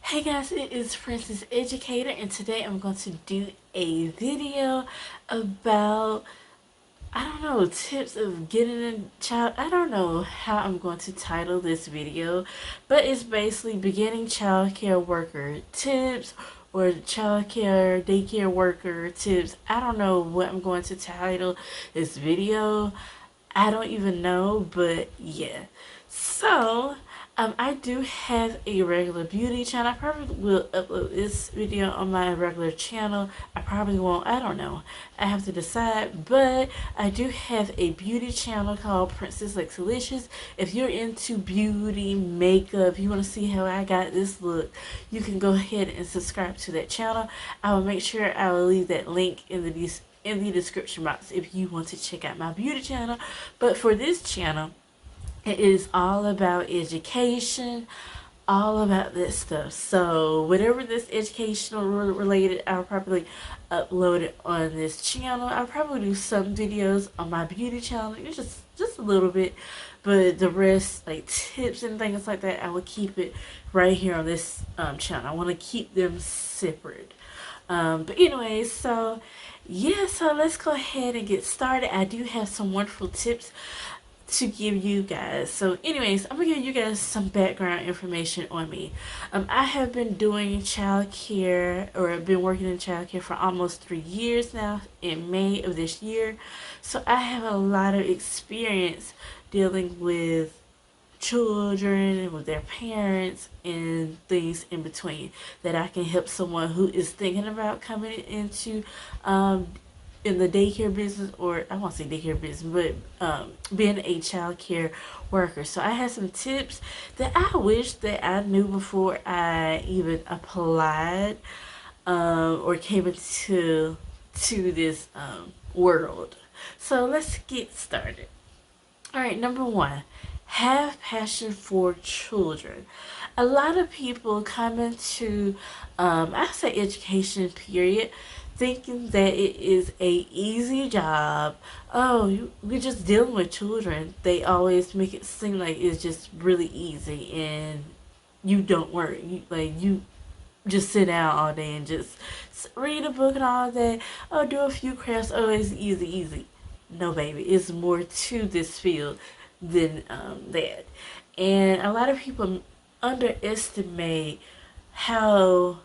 Hey guys, it is Princess Educator, and today I'm going to do a video about, I don't know, tips of getting a child. I don't know how I'm going to title this video, but it's basically beginning childcare worker tips or childcare daycare worker tips. I don't know what I'm going to title this video. I don't even know, but yeah. So, I do have a regular beauty channel. I probably will upload this video on my regular channel. I probably won't. I don't know. I have to decide. But I do have a beauty channel called Princess Delicious. If you're into beauty, makeup, you want to see how I got this look, you can go ahead and subscribe to that channel. I will make sure I will leave that link in the description box if you want to check out my beauty channel. But for this channel, it is all about education, all about this stuff. So whatever this educational related, I'll probably upload it on this channel. I'll probably do some videos on my beauty channel, it's just a little bit, but the rest, like tips and things like that, I will keep it right here on this channel. I want to keep them separate. But anyway, so yeah, so let's go ahead and get started. I do have some wonderful tips to give you guys. So anyways, I'm gonna give you guys some background information on me. I have been doing childcare, or I've been working in childcare for almost 3 years now, in May of this year. So I have a lot of experience dealing with children and with their parents and things in between, that I can help someone who is thinking about coming into in the daycare business, or I won't say daycare business, but being a child care worker. So I had some tips that I wish that I knew before I even applied or came into this world. So let's get started. All right, number one, have passion for children. A lot of people come into, I say education period, thinking that it is a easy job. Oh, we're just dealing with children. They always make it seem like it's just really easy, and you don't work. You just sit down all day and just read a book and all that. Oh, do a few crafts. Oh, it's easy. No, baby, it's more to this field than that. And a lot of people underestimate how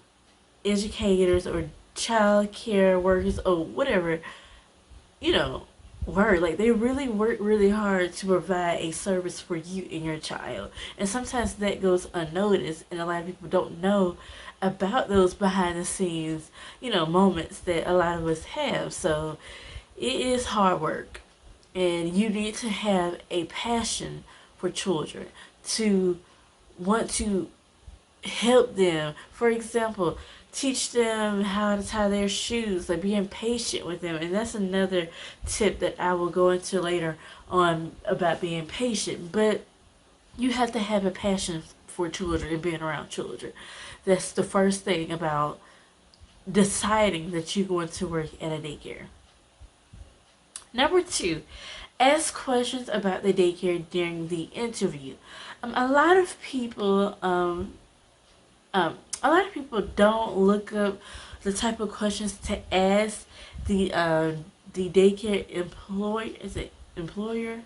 educators or child care workers or whatever, you know, work. Like, they really work really hard to provide a service for you and your child. And sometimes that goes unnoticed, and a lot of people don't know about those behind the scenes, moments that a lot of us have. So it is hard work, and you need to have a passion for children to want to help them. For example, teach them how to tie their shoes, like being patient with them. And that's another tip that I will go into later on about being patient. But you have to have a passion for children and being around children. That's the first thing about deciding that you're going to work at a daycare. Number two, ask questions about the daycare during the interview. A lot of people a lot of people don't look up the type of questions to ask the daycare employee. Is it employer?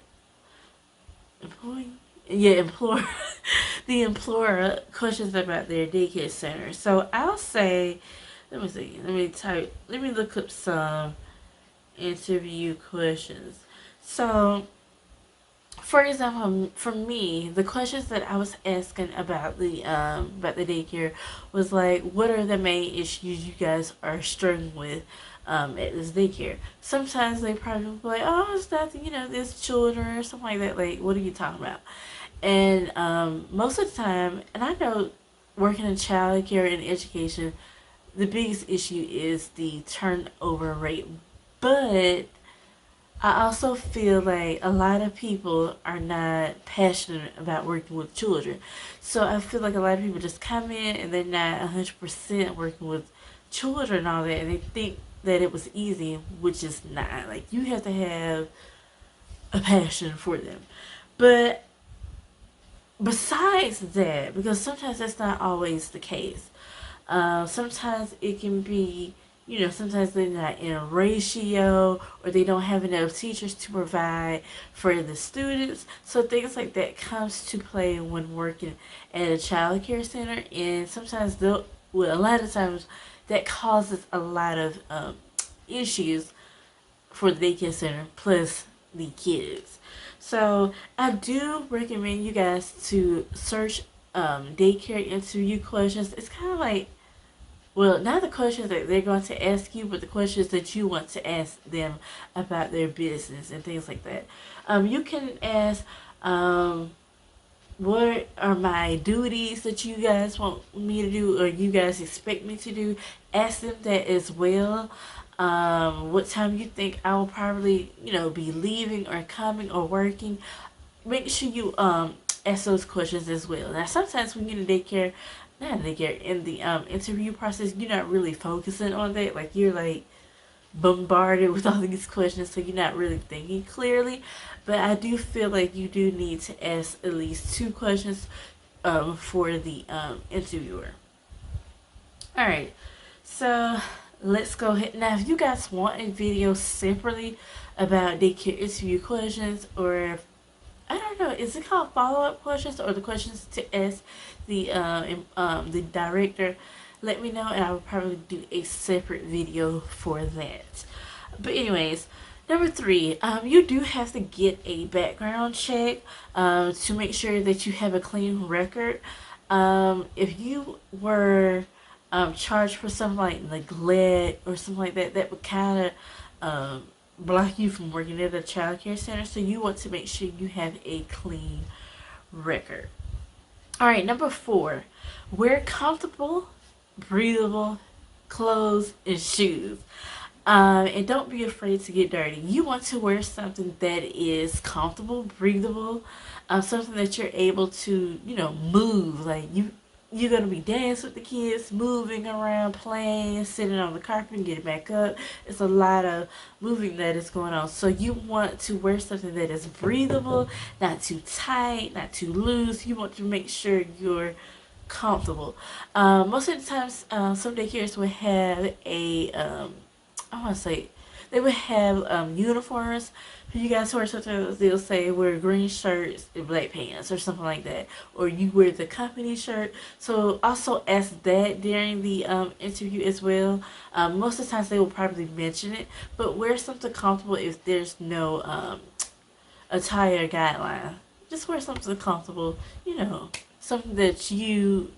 Employee? Yeah, employer. The employer questions about their daycare center. So I'll say, let me see. Let me look up some interview questions. So, for example, for me, the questions that I was asking about the daycare was like, what are the main issues you guys are struggling with at this daycare? Sometimes they probably be like, oh, it's nothing, there's children or something like that. Like, what are you talking about? And most of the time, and I know working in child care and education, the biggest issue is the turnover rate. But I also feel like a lot of people are not passionate about working with children. So I feel like a lot of people just come in and they're not 100% working with children and all that, and they think that it was easy, which is not. Like, you have to have a passion for them. But besides that, because sometimes that's not always the case. Sometimes it can be, sometimes they're not in a ratio or they don't have enough teachers to provide for the students. So things like that comes to play when working at a child care center. And sometimes a lot of times that causes a lot of issues for the daycare center plus the kids. So I do recommend you guys to search daycare interview questions. It's kind of like, well, not the questions that they're going to ask you, but the questions that you want to ask them about their business and things like that. You can ask, what are my duties that you guys want me to do or you guys expect me to do? Ask them that as well. What time you think I will probably, be leaving or coming or working. Make sure you ask those questions as well. Now, sometimes when you're in daycare, not in daycare, in the interview process, you're not really focusing on that. Like, you're like bombarded with all these questions, so you're not really thinking clearly. But I do feel like you do need to ask at least 2 questions for the interviewer. All right, so let's go ahead. Now, if you guys want a video separately about daycare interview questions, or I don't know, is it called follow-up questions or the questions to ask the director? Let me know, and I will probably do a separate video for that. But anyways, number 3, you do have to get a background check to make sure that you have a clean record. If you were charged for something like neglect or something like that, that would kind of block you from working at a child care center. So you want to make sure you have a clean record. All right, number 4, wear comfortable, breathable clothes and shoes. And don't be afraid to get dirty. You want to wear something that is comfortable, breathable, something that you're able to, move. Like you're gonna be dancing with the kids, moving around, playing, sitting on the carpet, and getting back up. It's a lot of moving that is going on. So you want to wear something that is breathable, not too tight, not too loose. You want to make sure you're comfortable. Most of the times, some daycares will have I want to say, they would have uniforms for you guys who are sometimes they'll say wear green shirts and black pants or something like that, or you wear the company shirt. So also ask that during the interview as well. Most of the times they will probably mention it, but wear something comfortable if there's no attire guideline. Just wear something comfortable, something that you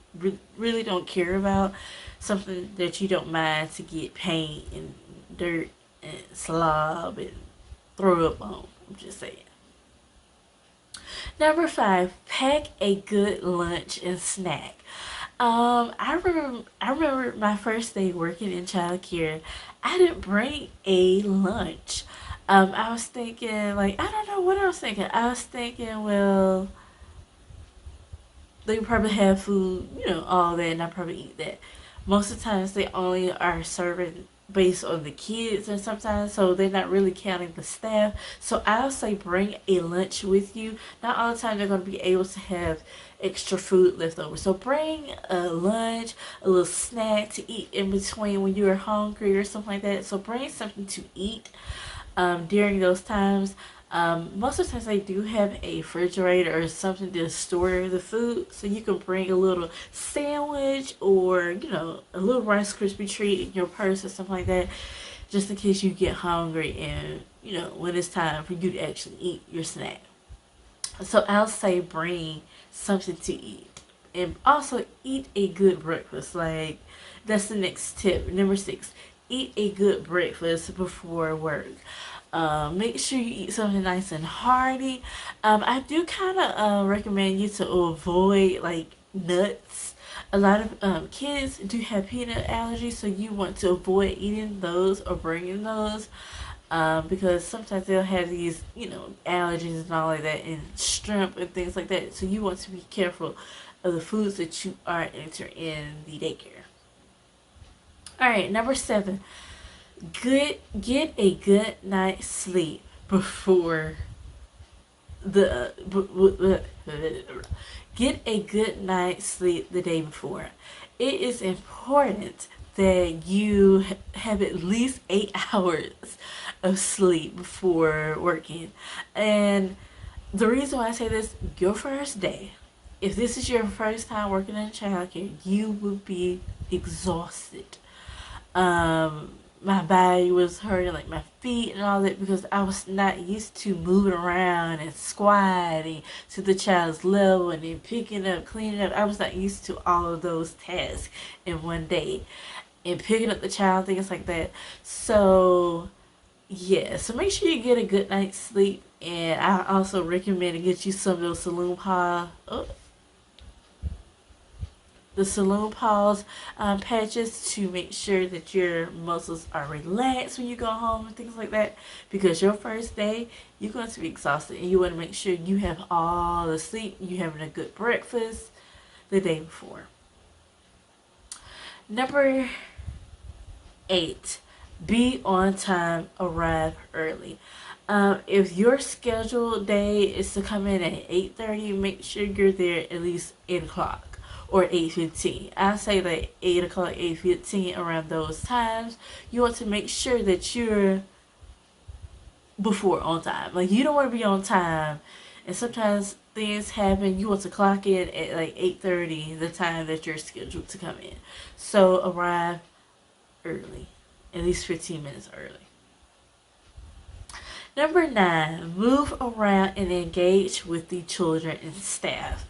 really don't care about, something that you don't mind to get paint and dirt and slob and throw up on. I'm just saying. Number 5, pack a good lunch and snack. I remember my first day working in childcare. I didn't bring a lunch. I was thinking, like, I don't know what I was thinking. I was thinking, well, they probably have food, all that, and I probably eat that. Most of the times they only are serving based on the kids, and sometimes so they're not really counting the staff. So I'll say bring a lunch with you. Not all the time they're going to be able to have extra food left over. So bring a lunch, a little snack to eat in between when you're hungry or something like that. So bring something to eat during those times. Most of the times they do have a refrigerator or something to store the food, so you can bring a little sandwich or a little Rice Krispie treat in your purse or something like that, just in case you get hungry and when it's time for you to actually eat your snack. So I'll say bring something to eat, and also eat a good breakfast. Like, that's the next tip. Number 6, eat a good breakfast before work. Make sure you eat something nice and hearty. I do kind of recommend you to avoid like nuts. A lot of kids do have peanut allergies, so you want to avoid eating those or bringing those because sometimes they'll have these, allergies and all like that, and shrimp and things like that. So you want to be careful of the foods that you are entering in the daycare. All right, number 7. Get a good night's sleep before the Get a good night's sleep the day before. It is important that you have at least 8 hours of sleep before working. And the reason why I say this, your first day, if this is your first time working in childcare, you will be exhausted. My body was hurting, like my feet and all that, because I was not used to moving around and squatting to the child's level and then picking up, cleaning up. I was not used to all of those tasks in one day and picking up the child, things like that. So yeah, so make sure you get a good night's sleep. And I also recommend to get you some of those the saloon pause patches to make sure that your muscles are relaxed when you go home and things like that, because your first day you're going to be exhausted and you want to make sure you have all the sleep, you having a good breakfast the day before. Number 8, be on time, arrive early. If your scheduled day is to come in at 8:30, make sure you're there at least 8 o'clock or 8:15. I say that 8 o'clock, 8:15, around those times. You want to make sure that you're before on time. Like, you don't want to be on time. And sometimes things happen. You want to clock in at like 8:30, the time that you're scheduled to come in. So arrive early, at least 15 minutes early. Number 9, move around and engage with the children and staff.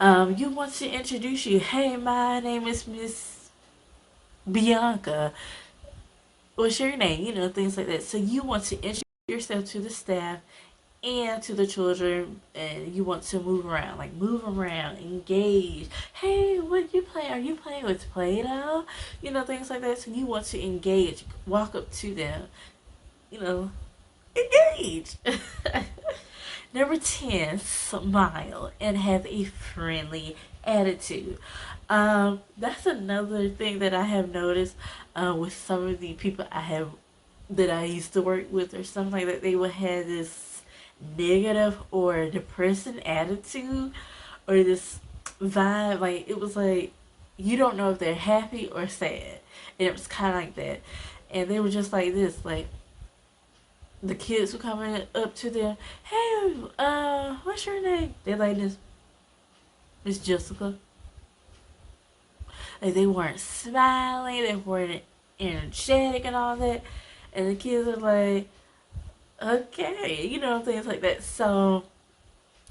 You want to introduce you. Hey, my name is Miss Bianca. What's your name? You know, things like that. So you want to introduce yourself to the staff and to the children, and you want to move around, like move around, engage. Hey, what you playing? Are you playing with Play-Doh? You know, things like that. So you want to engage, walk up to them, you know, engage. Number 10, smile and have a friendly attitude. That's another thing that I have noticed with some of the people that I used to work with or something like that. They would have this negative or depressing attitude or this vibe. Like, it was like you don't know if they're happy or sad, and it was kind of like that. And they were just like this, like the kids were coming up to them. Hey, what's your name? They're like this, Miss Jessica. Like, they weren't smiling, they weren't energetic and all that. And the kids are like, okay, you know, things like that. So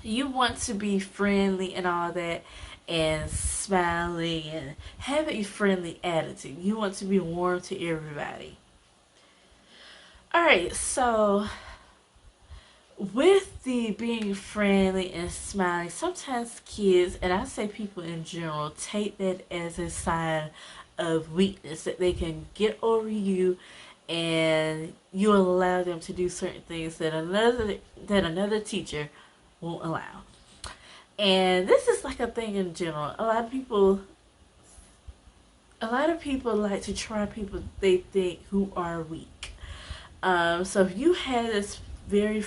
you want to be friendly and all that, and smiling and have a friendly attitude. You want to be warm to everybody. Alright, so with the being friendly and smiling, sometimes kids, and I say people in general, take that as a sign of weakness, that they can get over you and you allow them to do certain things that another teacher won't allow. And this is like a thing in general. A lot of people like to try people they think who are weak. So if you had this very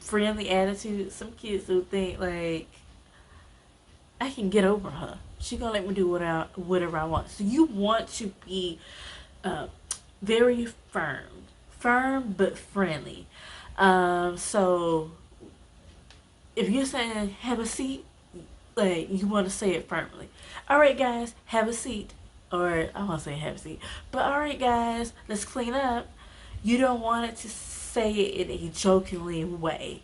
friendly attitude, some kids will think like, I can get over her. She gonna let me do whatever I want. So you want to be very firm but friendly. So if you're saying have a seat, like, you want to say it firmly. All right, guys, have a seat. Or I want to say have a seat, but all right, guys, let's clean up. You don't want it to say it in a jokingly way,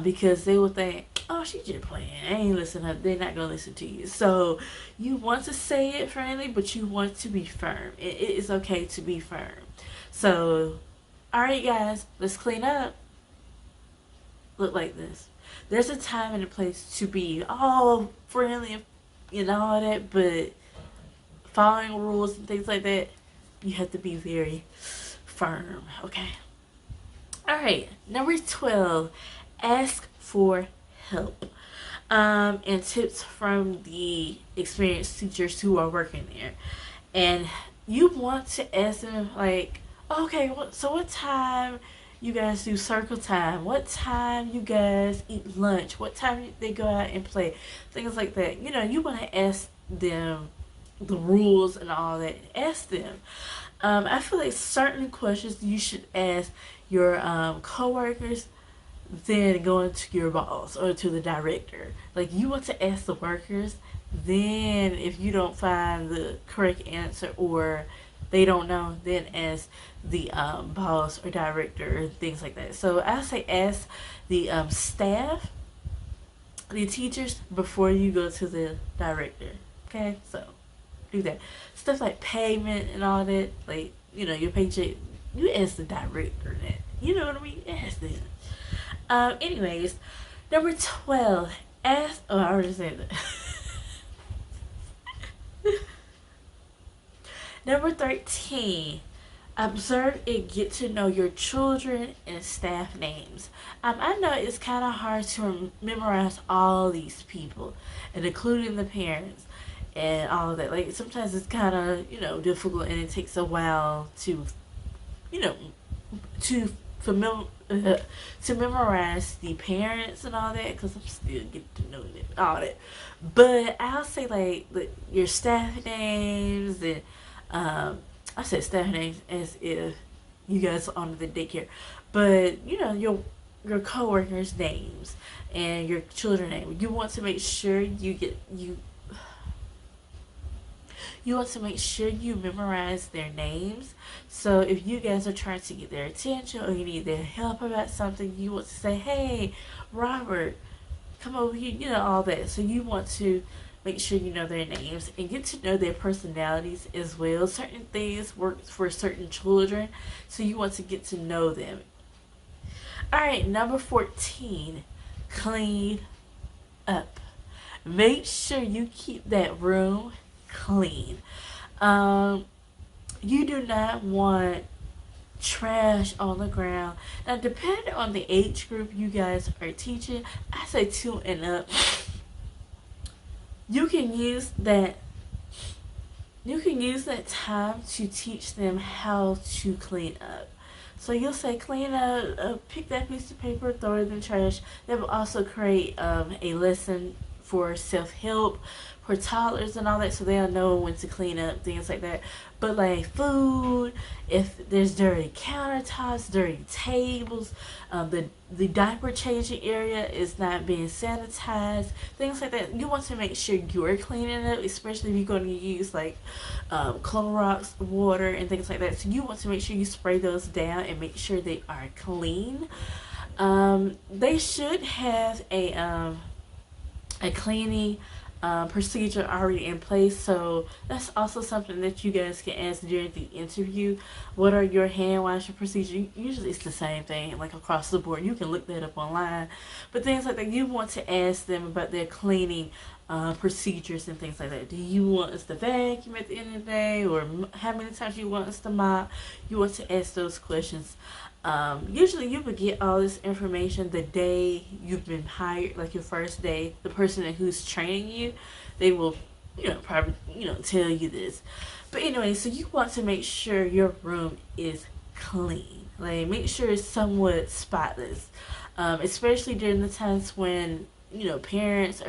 because they will think, oh, she just playing. I ain't listening. They're not gonna listen to you. So you want to say it friendly, but you want to be firm. It is okay to be firm. So, all right, guys, let's clean up. Look like this. There's a time and a place to be all friendly and all that, but following rules and things like that, you have to be very firm, okay? Alright, number 12, ask for help. And tips from the experienced teachers who are working there. And you want to ask them, like, okay, so what time you guys do circle time, what time you guys eat lunch, what time they go out and play, things like that. You know, you want to ask them the rules and all that. Ask them. I feel like certain questions you should ask your coworkers, then going to your boss or to the director. Like, you want to ask the workers, then if you don't find the correct answer or they don't know, then ask the boss or director or things like that. So I say ask the staff, the teachers, before you go to the director. Okay, so do that. Stuff like payment and all that, like, you know, your paycheck, you ask the director that. You know what I mean? Ask them. Anyways, number 12, ask, oh, I already said that. Number 13, observe and get to know your children and staff names. I know it's kind of hard to memorize all these people, and including the parents and all of that. Like, sometimes it's kind of, you know, difficult, and it takes a while to, you know, to to memorize the parents and all that, because I'm still getting to know them, all that. But I'll say like your staff names and I said staff names as if you guys are on the daycare, but you know your coworkers' names and your children names. You want to make sure you want to make sure you memorize their names. So if you guys are trying to get their attention or you need their help about something, you want to say, hey, Robert, come over here, you know, all that. So you want to make sure you know their names and get to know their personalities as well. Certain things work for certain children, so you want to get to know them. Alright, number 14, clean up. Make sure you keep that room clean. You do not want trash on the ground. Now, depending on the age group you guys are teaching, I say 2 and up. You can use that time to teach them how to clean up. So you'll say, clean up, pick that piece of paper, throw it in the trash. That will also create a lesson for self-help for toddlers and all that, so they'll know when to clean up, things like that. But like food, if there's dirty countertops, dirty tables, the diaper changing area is not being sanitized, things like that, you want to make sure you're cleaning up, especially if you're going to use like Clorox water and things like that. So you want to make sure you spray those down and make sure they are clean. They should have a cleaning procedure already in place, so that's also something that you guys can ask during the interview. What are your hand washing procedures? Usually it's the same thing, like across the board. You can look that up online, but things like that, you want to ask them about their cleaning procedures and things like that. Do you want us to vacuum at the end of the day, or how many times you want us to mop? You want to ask those questions. Usually you would get all this information the day you've been hired, like your first day. The person who's training you, they will, probably, tell you this. But anyway, so you want to make sure your room is clean. Like, make sure it's somewhat spotless. Especially during the times when, parents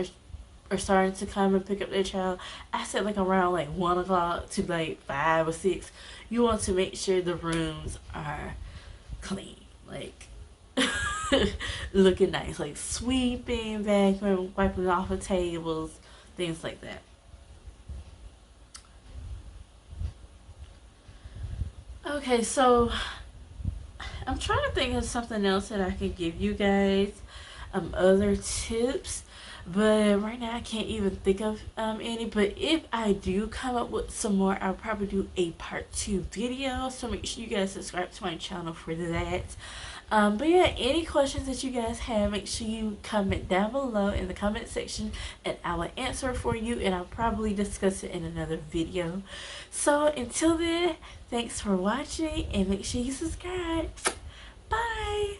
are starting to come and pick up their child. I said like around like 1 o'clock to like 5 or 6. You want to make sure the rooms are clean, like looking nice, like sweeping, vacuuming, wiping off the tables, things like that. Okay, so I'm trying to think of something else that I can give you guys, other tips, but right now I can't even think of any. But if I do come up with some more, I'll probably do a part 2 video, so make sure you guys subscribe to my channel for that. But yeah, any questions that you guys have, make sure you comment down below in the comment section and I will answer for you, and I'll probably discuss it in another video. So until then, thanks for watching and make sure you subscribe. Bye!